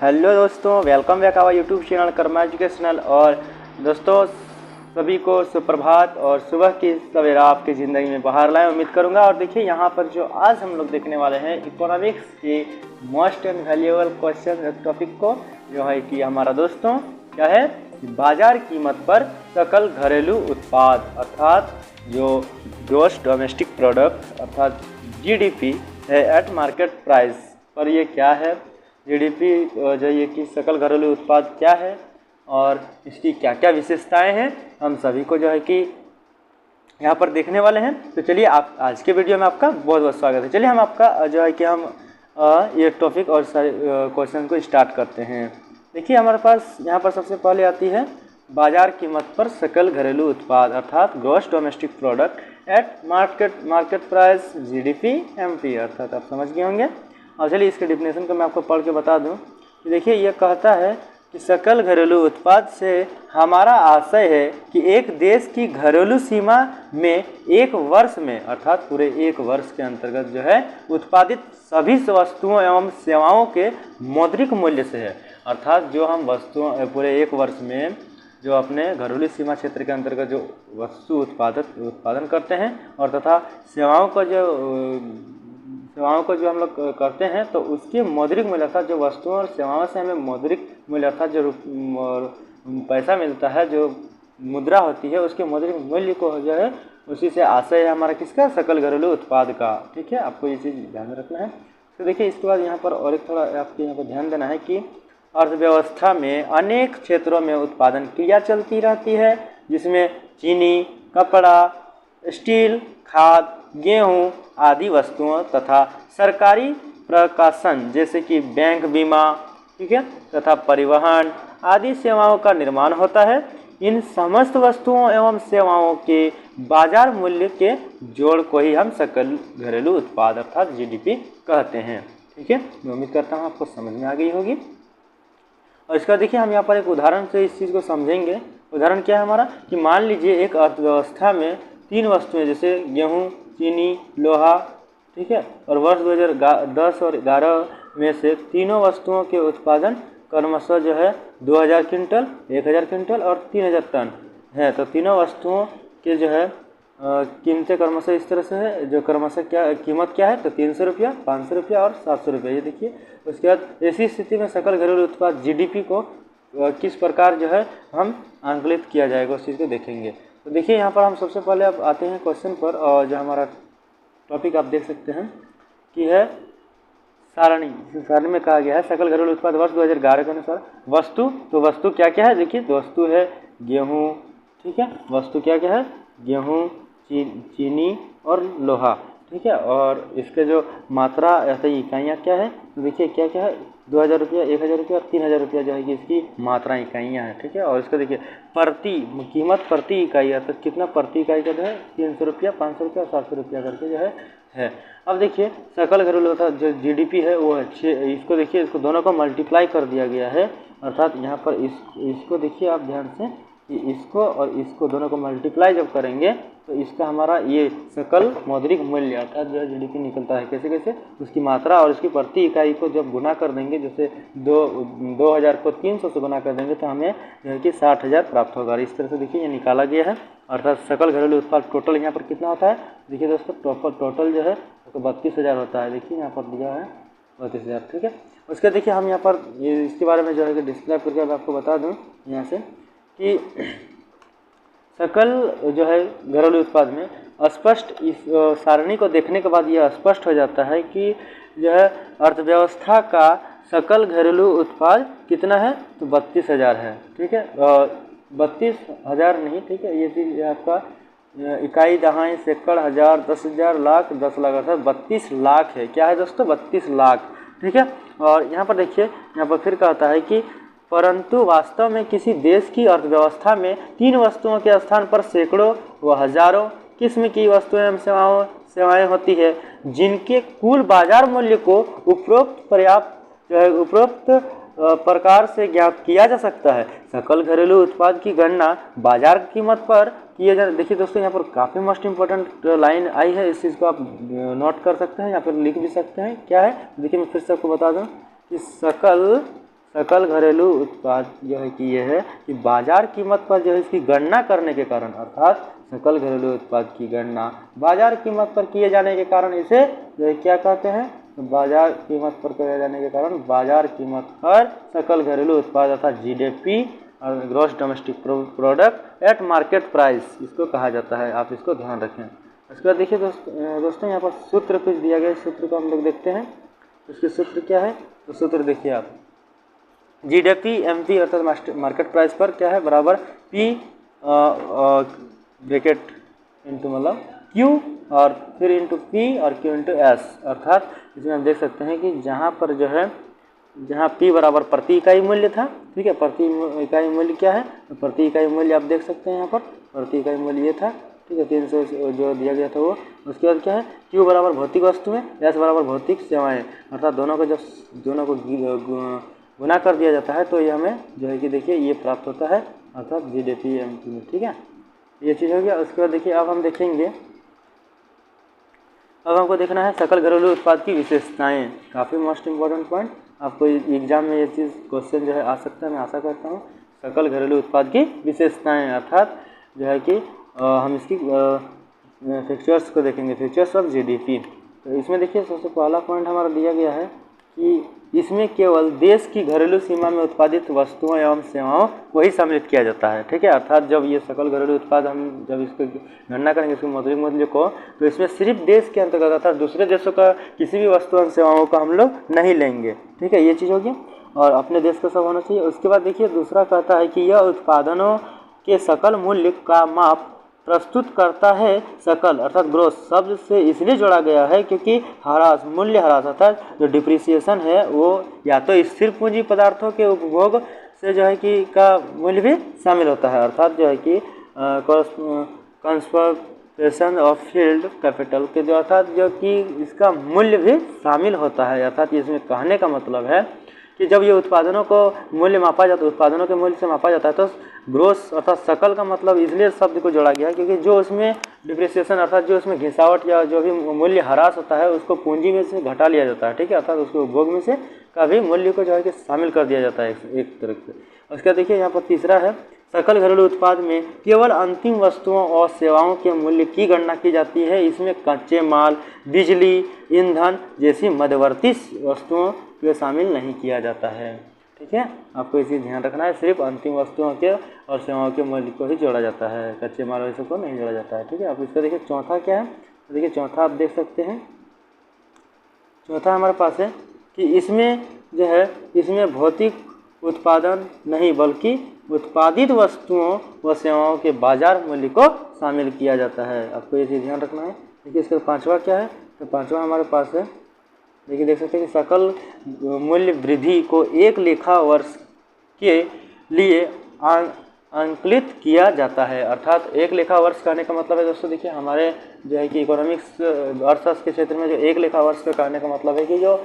Hello दोस्तों, welcome back our YouTube channel Karma educational. और दोस्तों सभी को सुप्रभात और सुबह की सवेरा आपकी ज़िंदगी में बहार लाए उम्मीद करूंगा। और देखिए यहाँ पर जो आज हम लोग देखने वाले हैं इकोनॉमिक्स के most and valuable question topic को, जो है कि हमारा दोस्तों क्या है, बाजार कीमत पर सकल घरेलू उत्पाद अर्थात जो ग्रॉस डोमेस्टिक प्रोडक्ट अर्थात जीडीपी है एट मार्केट प्राइस पर ये क्या है, जीडीपी जो ये कि सकल घरेलू उत्पाद क्या है और इसकी क्या क्या विशेषताएं हैं, हम सभी को जो है कि यहाँ पर देखने वाले हैं। तो चलिए आप आज के वीडियो में आपका बहुत बहुत स्वागत है। चलिए हम आपका जो है कि हम ये टॉपिक और सारे क्वेश्चन को स्टार्ट करते हैं। देखिए हमारे पास यहाँ पर सबसे पहले आती है बाजार कीमत पर सकल घरेलू उत्पाद अर्थात gross domestic product at market price GDP MP अर्थात आप समझ गए होंगे। और चलिए इसके डिफिनेशन को मैं आपको पढ़ के बता दूं कि देखिए ये कहता है कि सकल घरेलू उत्पाद से हमारा आशय है कि एक देश की घरेलू सीमा में एक वर्ष में अर्थात पूरे एक वर्ष के अंतर्गत जो है उत्पादित सभी वस्तुओं एवं सेवाओं के मौद्रिक मूल्य से है। अर्थात जो हम वस्तुओं पूरे एक वर्ष में जो अपने घरेलू सीमा क्षेत्र के अंतर्गत जो वस्तु उत्पादन करते हैं और तथा सेवाओं को जो हम लोग करते हैं तो उसके मौद्रिक मूल्य अर्थात जो वस्तुओं और सेवाओं से हमें मौद्रिक मूल्य अर्थात जो पैसा मिलता है, जो मुद्रा होती है, उसके मौद्रिक मूल्य को जो है उसी से आशय है हमारा किसका, सकल घरेलू उत्पाद का। ठीक है, आपको ये चीज़ ध्यान में रखना है। तो देखिए इसके बाद यहाँ पर और एक थोड़ा आपको यहाँ पर ध्यान देना है कि अर्थव्यवस्था में अनेक क्षेत्रों में उत्पादन क्रिया चलती रहती है, जिसमें चीनी, कपड़ा, स्टील, खाद, गेहूं आदि वस्तुओं तथा सरकारी प्रकाशन जैसे कि बैंक, बीमा, ठीक है, तथा परिवहन आदि सेवाओं का निर्माण होता है। इन समस्त वस्तुओं एवं सेवाओं के बाजार मूल्य के जोड़ को ही हम सकल घरेलू उत्पाद अर्थात जीडीपी कहते हैं। ठीक है, मैं उम्मीद करता हूँ आपको समझ में आ गई होगी। और इसका देखिए हम यहाँ पर एक उदाहरण से इस चीज़ को समझेंगे। उदाहरण क्या है हमारा कि मान लीजिए एक अर्थव्यवस्था में तीन वस्तुएं जैसे गेहूं, चीनी, लोहा, ठीक है, और वर्ष 2010 और 11 में से तीनों वस्तुओं के उत्पादन क्रमशः जो है 2000 क्विंटल, 1000 क्विंटल और 3000 टन है। तो तीनों वस्तुओं के जो है कीमतें क्रमशः इस तरह से है, जो क्रमशः क्या कीमत क्या है तो 300 रुपया, 500 रुपया और 700 रुपया। ये देखिए उसके बाद ऐसी स्थिति में सकल घरेलू उत्पाद जीडीपी को किस प्रकार जो है हम आंकलित किया जाएगा उस चीज़ को देखेंगे। तो देखिए यहाँ पर हम सबसे पहले अब आते हैं क्वेश्चन पर, और जो हमारा टॉपिक आप देख सकते हैं कि है सारणी में कहा गया है सकल घरेलू उत्पाद वर्ष 2011 के अनुसार वस्तु। तो वस्तु क्या क्या है, देखिए वस्तु है गेहूँ, ठीक है, वस्तु क्या क्या है, गेहूँ, चीनी और लोहा, ठीक है, और इसके जो मात्रा ऐसे इकाइयाँ क्या है, तो देखिए क्या क्या है, 2000 रुपया, 1000 रुपया और 3000 रुपया जो है कि इसकी मात्रा इकाइयाँ हैं। ठीक है, और इसका देखिए कीमत प्रति इकाई है, तो कितना प्रति इकाई का जो है 300 रुपया, 500 रुपया और 700 रुपया करके जो है। अब देखिए सकल घरेलू उत्पाद जो जीडीपी है वो है इसको देखिए, इसको दोनों को मल्टीप्लाई कर दिया गया है। अर्थात यहाँ पर इसको देखिए आप ध्यान से कि इसको और इसको दोनों को मल्टीप्लाई जब करेंगे तो इसका हमारा ये सकल मौद्रिक मूल्य अर्थात जो है जीडीपी निकलता है। कैसे कैसे, उसकी मात्रा और उसकी प्रति इकाई को जब गुना कर देंगे, जैसे 2000 को 300 से गुना कर देंगे तो हमें जो है कि 60,000 प्राप्त होगा। इस तरह से देखिए ये निकाला गया है। अर्थात सकल घरेलू उत्पाद टोटल यहाँ पर कितना होता है, देखिए दोस्तों टोटल जो है तो 32,000 होता है। देखिए यहाँ पर दिया है 32,000। ठीक है, उसके देखिए हम यहाँ पर ये इसके बारे में जो है कि डिस्क्राइब करके अब आपको बता दूँ यहाँ से कि सकल जो है घरेलू उत्पाद में स्पष्ट इस सारणी को देखने के बाद यह स्पष्ट हो जाता है कि जो है अर्थव्यवस्था का सकल घरेलू उत्पाद कितना है तो 32,000 है। ठीक है, 32,000 नहीं, ठीक है, ये चीज़ आपका इकाई, दहाई, सैकड़, हज़ार, 10,000, लाख, 10 लाख अर्थात 32 लाख है। क्या है दोस्तों, 32 लाख। ठीक है, और यहाँ पर देखिए यहाँ पर फिर कहता है कि परंतु वास्तव में किसी देश की अर्थव्यवस्था में तीन वस्तुओं के स्थान पर सैकड़ों व हजारों किस्म की वस्तुएं एवं सेवाएं होती है, जिनके कुल बाजार मूल्य को उपरोक्त प्रकार से ज्ञात किया जा सकता है। सकल घरेलू उत्पाद की गणना बाजार कीमत पर किए जा। देखिए दोस्तों यहाँ पर काफ़ी मोस्ट इंपॉर्टेंट लाइन आई है, इस चीज़ को आप नोट कर सकते हैं या फिर लिख भी सकते हैं। क्या है, देखिए मैं फिर से आपको बता दूं कि सकल घरेलू उत्पाद जो है कि ये है कि बाजार कीमत पर जो है इसकी गणना करने के कारण, अर्थात सकल घरेलू उत्पाद की गणना बाजार कीमत पर किए जाने के कारण इसे जो है क्या कहते हैं, तो बाजार कीमत पर किए जाने के कारण बाजार कीमत पर सकल घरेलू उत्पाद अर्थात GDP और gross domestic product at market price इसको कहा जाता है। आप इसको ध्यान रखें। इसके बाद देखिए दोस्तों यहाँ पर सूत्र कुछ दिया गया है, सूत्र को हम लोग देखते हैं। उसके सूत्र क्या है, तो सूत्र देखिए आप, GDP MP अर्थात मार्केट प्राइस पर क्या है बराबर P ब्रैकेट इंटू मतलब Q और फिर इंटू P और Q इंटू S, अर्थात इसमें हम देख सकते हैं कि जहाँ पर जो है जहाँ P बराबर प्रति इकाई मूल्य था, ठीक है, प्रति इकाई मूल्य क्या है, तो प्रति इकाई मूल्य आप देख सकते हैं यहाँ पर प्रति इकाई मूल्य ये था, ठीक है, 300 जो दिया गया था वो। उसके बाद क्या है, Q बराबर भौतिक वस्तुएं, S बराबर भौतिक सेवाएं, अर्थात दोनों को जब दोनों को गुना कर दिया जाता है तो ये हमें जो है कि देखिए ये प्राप्त होता है, अर्थात GDP MP में, ठीक है, ये चीज़ हो गया। उसके बाद देखिए अब हम देखेंगे, अब हमको देखना है सकल घरेलू उत्पाद की विशेषताएं, काफ़ी मोस्ट इम्पोर्टेंट पॉइंट, आपको एग्जाम में ये चीज़ क्वेश्चन जो है आ सकता है, मैं आशा करता हूँ। सकल घरेलू उत्पाद की विशेषताएं अर्थात जो है कि हम इसकी फीचर्स को देखेंगे, फीचर्स ऑफ GDP। तो इसमें देखिए सबसे पहला पॉइंट हमारा दिया गया है कि इसमें केवल देश की घरेलू सीमा में उत्पादित वस्तुओं एवं सेवाओं को ही सम्मिलित किया जाता है, ठीक है, अर्थात जब ये सकल घरेलू उत्पाद हम जब इसको गणना करेंगे इसके मौद्रिक मूल्य को, तो इसमें सिर्फ देश के अंतर्गत अर्थात दूसरे देशों का किसी भी वस्तु एवं सेवाओं को हम लोग नहीं लेंगे, ठीक है, ये चीज़ होगी, और अपने देश का सब होना चाहिए। उसके बाद देखिए दूसरा कहता है कि यह उत्पादनों के सकल मूल्य का माप प्रस्तुत करता है। सकल अर्थात ग्रोस शब्द से इसलिए जोड़ा गया है क्योंकि ह्रास, मूल्य ह्रास अर्थात जो डिप्रिसिएशन है वो या तो स्थिर पूंजी पदार्थों के उपभोग से जो है कि का मूल्य भी शामिल होता है, अर्थात जो है कि कंसर्वेशन ऑफ फील्ड कैपिटल के जो अर्थात जो कि इसका मूल्य भी शामिल होता है, अर्थात इसमें कहने का मतलब है कि जब ये उत्पादनों को मूल्य मापा जाता है, उत्पादनों के मूल्य से मापा जाता है, तो ग्रोस अर्थात सकल का मतलब इसलिए शब्द को जोड़ा गया है क्योंकि जो उसमें डिप्रिसिएशन अर्थात जो उसमें घिसावट या जो भी मूल्य ह्रास होता है उसको पूंजी में से घटा लिया जाता है, ठीक है, अर्थात उसके उपभोग में से का भी मूल्य को जो है कि शामिल कर दिया जाता है एक तरह से। उसका देखिए यहाँ पर तीसरा है, सकल घरेलू उत्पाद में केवल अंतिम वस्तुओं और सेवाओं के मूल्य की गणना की जाती है। इसमें कच्चे माल, बिजली, ईंधन जैसी मध्यवर्ती वस्तुओं को शामिल नहीं किया जाता है, ठीक है, आपको इसी ध्यान रखना है, सिर्फ अंतिम वस्तुओं के और सेवाओं के मूल्य को ही जोड़ा जाता है, कच्चे माल वैसे को नहीं जोड़ा जाता है, ठीक है। आप इसका देखिए चौथा क्या है, तो देखिए चौथा आप देख सकते हैं, चौथा हमारे पास है कि इसमें जो है इसमें भौतिक उत्पादन नहीं बल्कि उत्पादित वस्तुओं व सेवाओं के बाजार मूल्य को शामिल किया जाता है, आपको ये चीज़ ध्यान रखना है। देखिए इसका पांचवा क्या है, तो पांचवा हमारे पास है, देखिए देख सकते हैं कि सकल मूल्य वृद्धि को एक लेखा वर्ष के लिए अंकलित किया जाता है, अर्थात एक लेखा वर्ष कहने का मतलब है दोस्तों, देखिए हमारे जो है कि इकोनॉमिक्स अर्थशास्त्र के क्षेत्र में जो एक लेखा वर्ष का कहने का मतलब है कि जो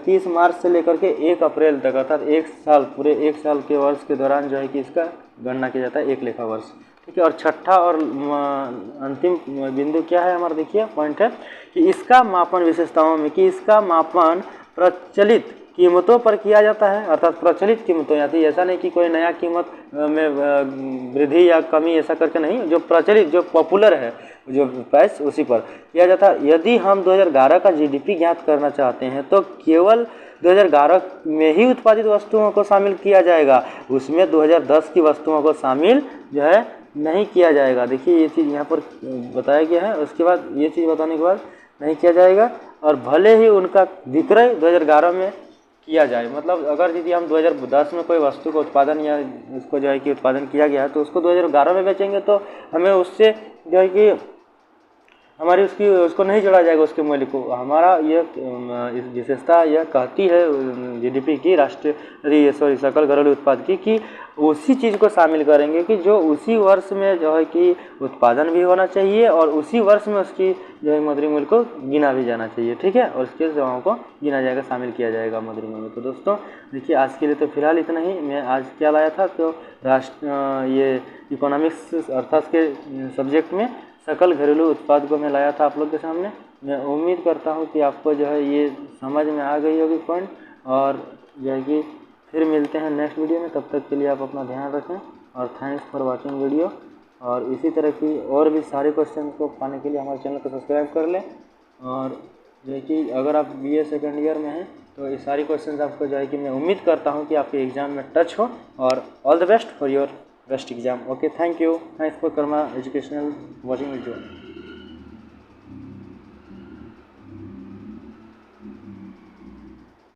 30 मार्च से लेकर के 1 अप्रैल तक अर्थात एक साल, पूरे एक साल के वर्ष के दौरान जो है कि इसका गणना किया जाता है एक लेखा वर्ष, ठीक है। और छठा और अंतिम बिंदु क्या है हमारा, देखिए पॉइंट है कि इसका मापन विशेषताओं में कि इसका मापन प्रचलित कीमतों पर किया जाता है, अर्थात प्रचलित कीमतों, यानी ऐसा नहीं कि कोई नया कीमत में वृद्धि या कमी ऐसा करके नहीं, जो प्रचलित जो पॉपुलर है जो प्राइस उसी पर किया जाता है। यदि हम 2011 का GDP ज्ञात करना चाहते हैं तो केवल 2011 में ही उत्पादित वस्तुओं को शामिल किया जाएगा, उसमें 2010 की वस्तुओं को शामिल जो है नहीं किया जाएगा। देखिए ये चीज़ यहाँ पर बताया गया है, उसके बाद ये चीज़ बताने के बाद नहीं किया जाएगा, और भले ही उनका विक्रय 2011 में किया जाए, मतलब अगर यदि हम 2010 में कोई वस्तु का उत्पादन या उसको जो है कि उत्पादन किया गया है तो उसको 2011 में बेचेंगे तो हमें उससे जो है कि हमारी उसको नहीं जोड़ा जाएगा उसके मूल्य को। हमारा यह विशेषता यह कहती है GDP की सकल घरेलू उत्पाद की कि उसी चीज़ को शामिल करेंगे कि जो उसी वर्ष में जो है कि उत्पादन भी होना चाहिए और उसी वर्ष में उसकी जो है मौद्रिक मूल्य को गिना भी जाना चाहिए, ठीक है, और उसके सेवाओं को गिना जाएगा, शामिल किया जाएगा मौद्रिक मूल्य। तो दोस्तों देखिए आज के लिए तो फिलहाल इतना ही। मैं आज क्या लाया था, तो ये इकोनॉमिक्स अर्थशास्त्र के सब्जेक्ट में सकल घरेलू उत्पाद को मैं लाया था आप लोग के सामने। मैं उम्मीद करता हूँ कि आपको जो है ये समझ में आ गई होगी पॉइंट। और जो है कि फिर मिलते हैं नेक्स्ट वीडियो में, तब तक के लिए आप अपना ध्यान रखें और थैंक्स फॉर वाचिंग वीडियो। और इसी तरह की और भी सारे क्वेश्चन को पाने के लिए हमारे चैनल को सब्सक्राइब कर लें। और जो है कि अगर आप BA सेकेंड ईयर में हैं तो ये सारी क्वेश्चंस आपको जो है कि मैं उम्मीद करता हूँ कि आपके एग्ज़ाम में टच हो। और all the best for your best exam. Okay, thank you, thanks for Karma educational watching video.